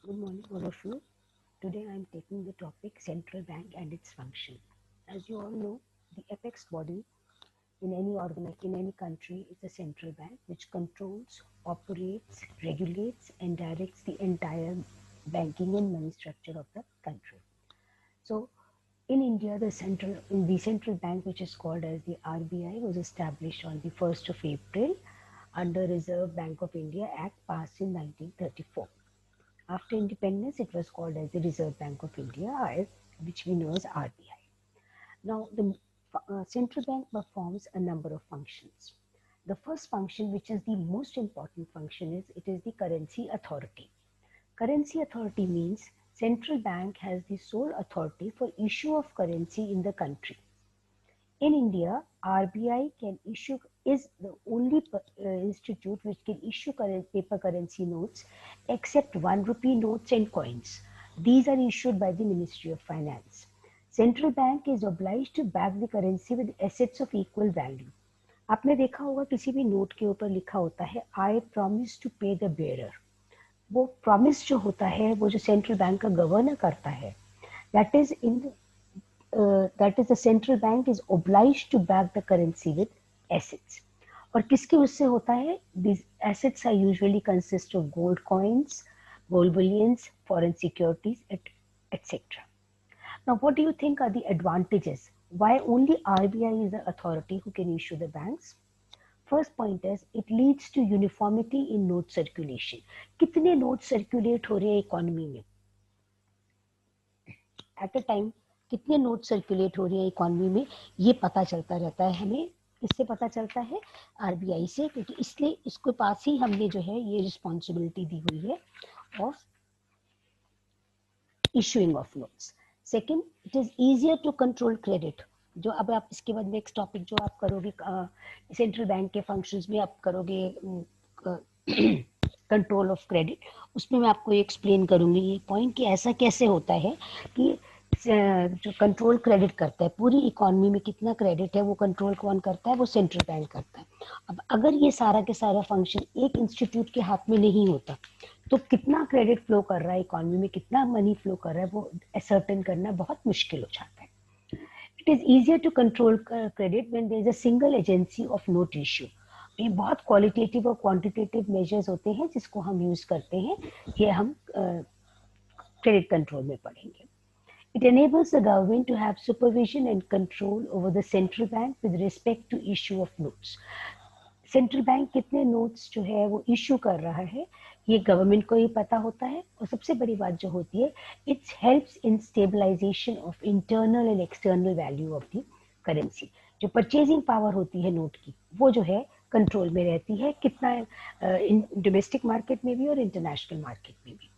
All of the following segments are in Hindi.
Good morning, all of you. Today I am taking the topic central bank and its function. As you all know, the apex body in any country is the central bank, which controls, operates, regulates, and directs the entire banking and money structure of the country. So, in India, the central bank, which is called as the RBI, was established on the 1st of April under Reserve Bank of India Act passed in 1934. After independence, it was called as the Reserve Bank of India, which we know as RBI. Now, the central bank performs a number of functions. The first function, which is the most important function, is it is the currency authority. Currency authority means central bank has the sole authority for issue of currency in the country. In India, RBI is the only institute which can issue paper currency notes except 1 rupee notes and coins. These are issued by the Ministry of Finance. Central Bank is obliged to back the currency with assets of equal value. आपने देखा होगा किसी भी नोट के ऊपर लिखा होता है I promise to pay the bearer. वो प्रॉमिस जो होता है वो जो सेंट्रल बैंक का गवर्नर करता है that is the central bank is obliged to back the currency with assets. और किसके उससे होता है? These assets are usually consist of gold coins, gold bullions, foreign securities, etc. Now, what do you think are the advantages? Why only RBI is the authority who can issue the banks? First point is it leads to uniformity in note circulation. कितने नोट सर्कुलेट हो रहे हैं इकोनॉमी में? एट अ टाइम कितने नोट सर्कुलेट हो रहे हैं इकोनॉमी में, ये पता चलता रहता है हमें. किससे पता चलता है? आरबीआई से, क्योंकि इसलिए इसके पास ही हमने जो है ये रिस्पॉन्सिबिलिटी दी हुई है of issuing of notes. Second, it is easier to control credit. जो अब आप इसके बाद नेक्स्ट टॉपिक जो आप करोगे सेंट्रल बैंक के फंक्शंस में आप करोगे कंट्रोल ऑफ क्रेडिट, उसमें मैं आपको एक्सप्लेन करूंगी ये पॉइंट कि ऐसा कैसे होता है कि जो कंट्रोल क्रेडिट करता है पूरी इकोनॉमी में कितना क्रेडिट है वो कंट्रोल कौन करता है? वो सेंट्रल बैंक करता है. अब अगर ये सारा के सारा फंक्शन एक इंस्टीट्यूट के हाथ में नहीं होता तो कितना क्रेडिट फ्लो कर रहा है इकोनॉमी में, कितना मनी फ्लो कर रहा है, वो असर्टेन करना बहुत मुश्किल हो जाता है. It is easier to control credit when there is a single agency of note issue. ये बहुत क्वालिटेटिव और क्वांटिटेटिव मेजर्स होते हैं जिसको हम यूज करते हैं. ये हम क्रेडिट कंट्रोल में पढ़ेंगे. It enables the government to have supervision and control over the central bank with respect to issue of notes. Central bank कितने नोट्स जो है वो इशू कर रहा है ये गवर्नमेंट को ही पता होता है. और सबसे बड़ी बात जो होती है, it's helps in stabilisation of internal and external value of the currency. जो परचेजिंग पावर होती है नोट की वो जो है कंट्रोल में रहती है, कितना डोमेस्टिक मार्केट में भी और इंटरनेशनल मार्केट में भी.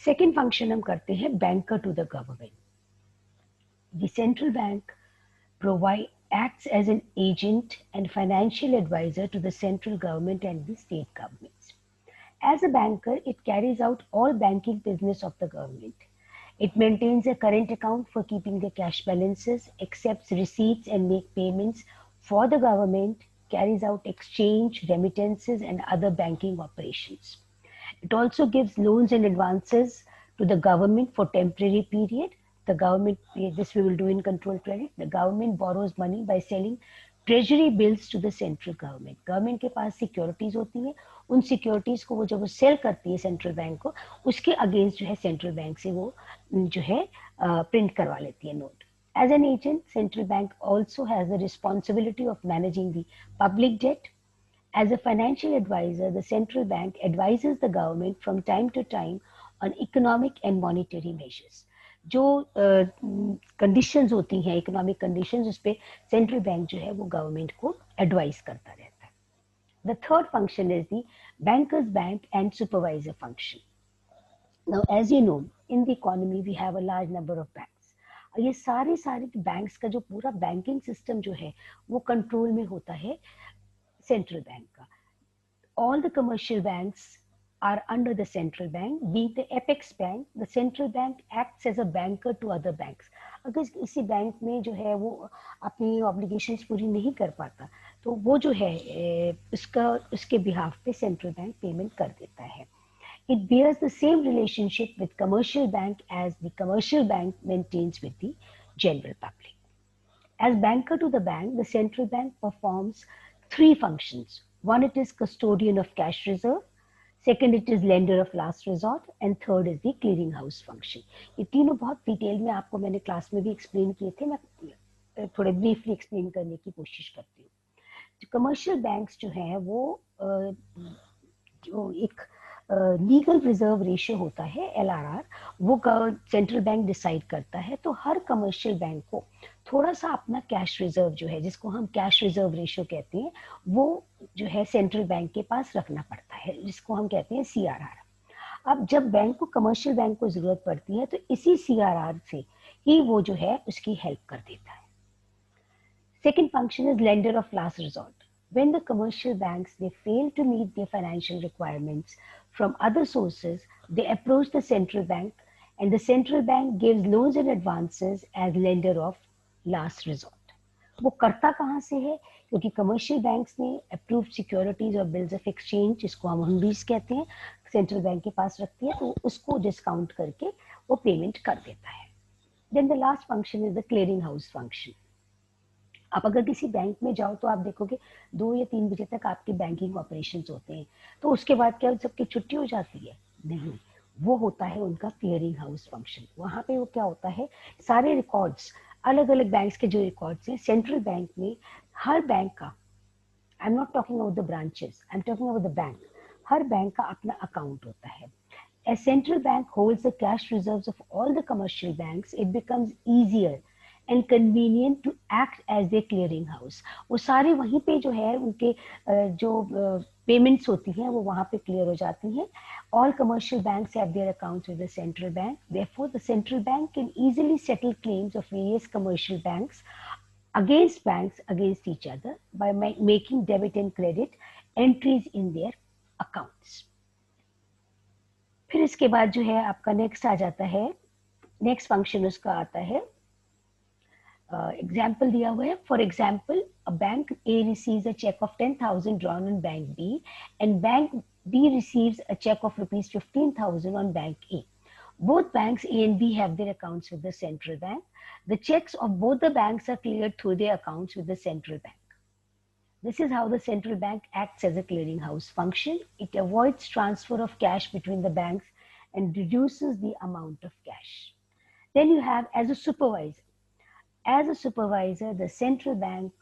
सेकेंड फंक्शन हम करते हैं banker to the government. The central bank provide acts as an agent and financial advisor to the central government and the state governments. As a banker, it carries out all banking business of the government. It maintains a current account for keeping the cash balances, accepts receipts and make payments for the government, carries out exchange, remittances and other banking operations. It also gives loans and advances to the government for temporary period. The government, this we will do in control credit. The government borrows money by selling treasury bills to the central government. Government के पास सिक्योरिटीज होती है, उन सिक्योरिटीज को वो जब वो सेल करती है सेंट्रल बैंक को, उसके अगेंस्ट जो है सेंट्रल बैंक से वो जो है प्रिंट करवा लेती है note. As an agent, central bank also has the responsibility of managing the public debt. As a financial advisor, the central bank advises the government from time to time on economic and monetary measures. जो कंडीशंस होती हैं इकोनॉमिक कंडीशंस, उस पे सेंट्रल बैंक जो है वो गवर्नमेंट को एडवाइस करता रहता है. The third function is the bankers bank and supervisor function. Now as you know in the economy we have a large number of banks. ये सारे बैंक्स का जो पूरा बैंकिंग सिस्टम जो है वो कंट्रोल में होता है सेंट्रल बैंक का. All the commercial banks are under the central bank. Being the apex bank, the central bank acts as a banker to other banks. अगर किसी बैंक में जो है वो अपनी ऑब्लिगेशंस पूरी नहीं कर पाता तो वो जो है उसके बिहाफ पे सेंट्रल बैंक पेमेंट कर देता है. It bears the same relationship with commercial bank as the commercial bank maintains with the general public. As banker to the bank, the central bank performs three functions. One, it is custodian of cash reserve. Second, it is lender of last resort. And third is the clearing house function. ये तीनों बहुत डिटेल में आपको मैंने क्लास में भी एक्सप्लेन किए थे. मैं थोड़े ब्रीफली एक्सप्लेन करने की कोशिश करती हूँ. जो कमर्शियल बैंक्स जो हैं वो जो एक लीगल रिजर्व रेशियो होता है LRR, वो सेंट्रल बैंक डिसाइड करता है. तो हर कमर्शियल बैंक को थोड़ा सा अपना कैश रिजर्व जो है, जिसको हम कैश रिजर्व रेशियो कहते हैं, वो जो है सेंट्रल बैंक के पास रखना पड़ता है, जिसको हम कहते हैं CRR. अब जब बैंक को, कमर्शियल बैंक को जरूरत पड़ती है, तो इसी CRR से ही वो जो है उसकी हेल्प कर देता है. Second function is lender of last resort. When the commercial banks they fail to meet their financial requirements from other sources, they approach the central bank, and the central bank gives loans and advances as lender of last resort. वो करता कहाँ से है? क्योंकि कमर्शियल बैंक्स ने अप्रूव्ड सिक्योरिटीज और बिल्स ऑफ एक्सचेंज, जिसको हम हुंडीज कहते हैं, सेंट्रल बैंक के पास रखती है, तो उसको डिस्काउंट करके वो पेमेंट कर देता है. Then the last function is the clearing house function. आप अगर किसी बैंक में जाओ तो आप देखोगे 2 या 3 बजे तक आपके बैंकिंग ऑपरेशंस होते हैं. तो उसके बाद क्या सबकी छुट्टी हो जाती है? नहीं, वो होता है उनका क्लियरिंग हाउस फंक्शन. वहां पे वो क्या होता है, सारे रिकॉर्ड्स, अलग अलग बैंक्स के जो रिकॉर्ड्स हैं, सेंट्रल बैंक में हर बैंक का, I am not talking about the branches, I am talking about the bank, her bank का अपना अकाउंट होता है. As central bank holds the cash reserves of all the commercial banks, it becomes easier and convenient to act as their clearing house. वो सारे वहीं पे जो है उनके जो पेमेंट्स होती हैं वो वहाँ पे क्लियर हो जाती हैं. All commercial banks have their accounts with the central bank. Therefore, the central bank can easily settle claims of various commercial banks against each other by making debit and credit entries in their accounts. फिर इसके बाद जो है आपका नेक्स्ट आ जाता है, नेक्स्ट फंक्शन उसका आता है, एग्जाम्पल दिया हुआ है. For example, a bank A receives a check of 10,000 drawn on bank B and bank B receives a check of rupees 15,000 on bank A. Both banks A and B have their accounts with the central bank. The checks of both the banks are cleared through their accounts with the central bank. This is how the central bank acts as a clearinghouse function. It avoids transfer of cash between the banks and reduces the amount of cash. Then you have as a supervisor. As a supervisor, the central bank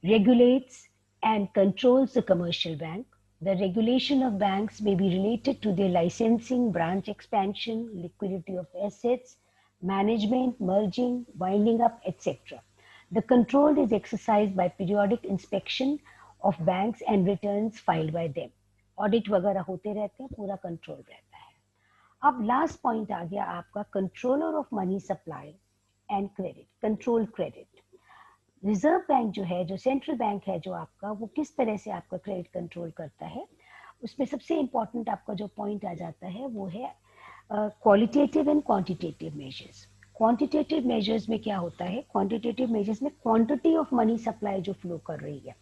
regulates and controls the commercial bank. The regulation of banks may be related to their licensing, branch expansion, liquidity of assets, management, merging, winding up, etc. The control is exercised by periodic inspection of banks and returns filed by them. Audit वगैरह होते रहते हैं, पूरा कंट्रोल रहता है. अब लास्ट पॉइंट आ गया आपका controller of money supply and credit, control credit. Reserve bank जो है, जो सेंट्रल बैंक है जो आपका, वो किस तरह से आपका क्रेडिट कंट्रोल करता है, उसमें सबसे इंपॉर्टेंट आपका जो पॉइंट आ जाता है वो है qualitative and quantitative measures. Quantitative measures में क्या होता है, क्वांटिटेटिव मेजर्स में क्वांटिटी ऑफ मनी सप्लाई जो फ्लो कर रही है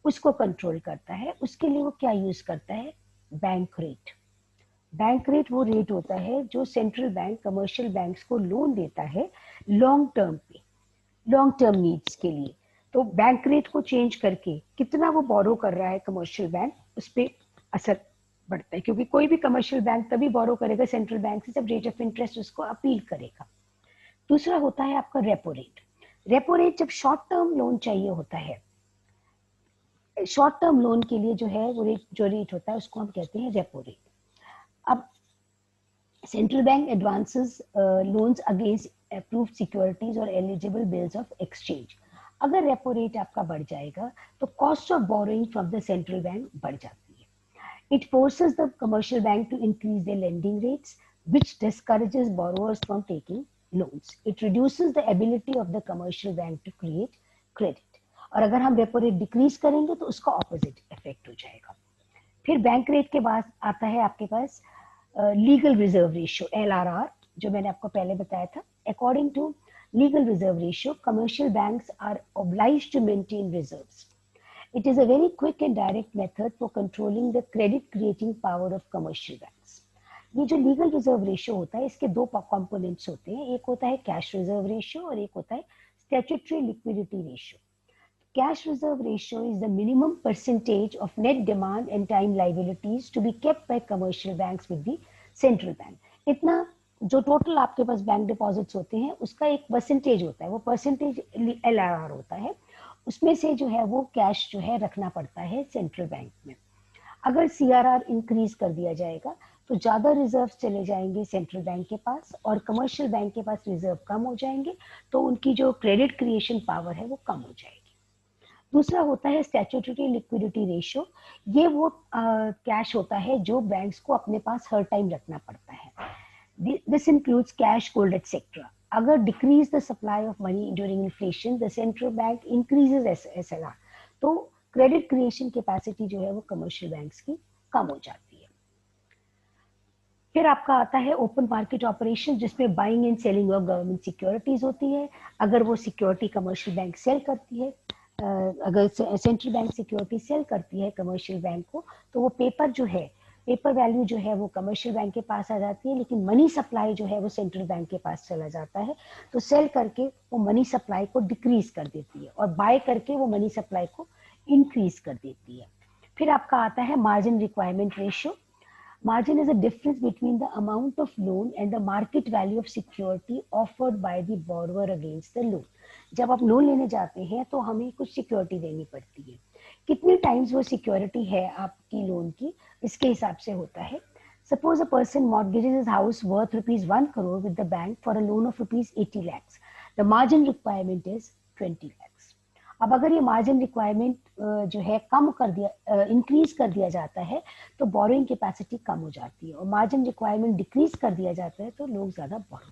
उसको कंट्रोल करता है. उसके लिए वो क्या यूज करता है, बैंक रेट. बैंक रेट वो रेट होता है जो सेंट्रल बैंक कमर्शियल बैंक्स को लोन देता है लॉन्ग टर्म पे, लॉन्ग टर्म नीड्स के लिए. तो बैंक रेट को चेंज करके कितना वो बोरो कर रहा है कमर्शियल बैंक, उस पर असर बढ़ता है, क्योंकि कोई भी कमर्शियल बैंक तभी बोरो करेगा सेंट्रल बैंक से जब रेट ऑफ इंटरेस्ट उसको अपील करेगा. दूसरा होता है आपका रेपो रेट. रेपो रेट जब शॉर्ट टर्म लोन चाहिए होता है, शॉर्ट टर्म लोन के लिए जो है वो रेट, जो रेट होता है उसको हम कहते हैं रेपो रेट. अब central bank advances loans against approved securities और एलिजिबल बिल्स ऑफ एक्सचेंज. अगर रेपो रेट आपका बढ़ जाएगा तो cost of borrowing from the central bank बढ़ जाती है. It forces the commercial bank to increase their lending rates which discourages borrowers from taking loans. It reduces the ability of the commercial bank to create credit. और अगर हम रेपो रेट डिक्रीज करेंगे तो उसका ऑपोजिट इफेक्ट हो जाएगा. फिर बैंक रेट के बाद आता है आपके पास लीगल रिजर्व रेशियो LRR, जो मैंने आपको पहले बताया था. According to legal reserve ratio, commercial banks are obliged to maintain reserves. It is a very quick and direct method for controlling the credit creating power of commercial banks. ये जो लीगल रिजर्व रेशियो होता है इसके दो कंपोनेंट्स होते हैं, एक होता है कैश रिजर्व रेशियो और एक होता है statutory liquidity ratio. Cash reserve ratio is the minimum percentage of net demand and time liabilities to be kept by commercial banks with the central bank. इतना जो टोटल आपके पास बैंक डिपॉजिट्स होते हैं उसका एक परसेंटेज होता है, वो परसेंटेज LRR होता है, उसमें से जो है वो कैश जो है रखना पड़ता है सेंट्रल बैंक में. अगर CRR इंक्रीज कर दिया जाएगा तो ज्यादा रिजर्व चले जाएंगे सेंट्रल बैंक के पास और कमर्शियल बैंक के पास रिजर्व कम हो जाएंगे, तो उनकी जो क्रेडिट क्रिएशन पावर है वो कम हो जाएगी. दूसरा होता है स्टैट्यूटरी लिक्विडिटी रेशियो. ये वो कैश होता है जो बैंक्स को अपने पास हर टाइम रखना पड़ता है. This includes cash, gold etcetera. अगर decreases the supply of money during inflation, the central bank increases SLR, तो क्रेडिट क्रिएशन कैपेसिटी जो है वो कमर्शियल बैंक्स की कम हो जाती है. फिर आपका आता है ओपन मार्केट ऑपरेशन, जिसमें buying and selling of government securities होती है. अगर वो सिक्योरिटी कमर्शियल बैंक सेल करती है, अगर सेंट्रल बैंक सिक्योरिटी सेल करती है कमर्शियल बैंक को, तो वो पेपर जो है, पेपर वैल्यू जो है वो कमर्शियल बैंक के पास आ जाती है, लेकिन मनी सप्लाई जो है वो सेंट्रल बैंक के पास चला जाता है. तो सेल करके वो मनी सप्लाई को डिक्रीज कर देती है और बाय करके वो मनी सप्लाई को इंक्रीज कर देती है. फिर आपका आता है margin requirement ratio. Margin is a difference between the amount of loan and the market value of security offered by the borrower against the loan. जब आप लोन लेने जाते हैं तो हमें कुछ सिक्योरिटी देनी पड़ती है. कितने टाइम्स वो सिक्योरिटी है आपकी लोन की, इसके हिसाब से होता है. Suppose a person mortgages his house worth ₹1 crore with the bank for a loan of ₹80 lakhs. The margin requirement is 20 lakhs. अब अगर ये मार्जिन रिक्वायरमेंट जो है कम कर दिया, इंक्रीज कर दिया जाता है तो बोरोइंग कैपेसिटी कम हो जाती है, और मार्जिन रिक्वायरमेंट डिक्रीज कर दिया जाता है तो लोग ज्यादा बोरो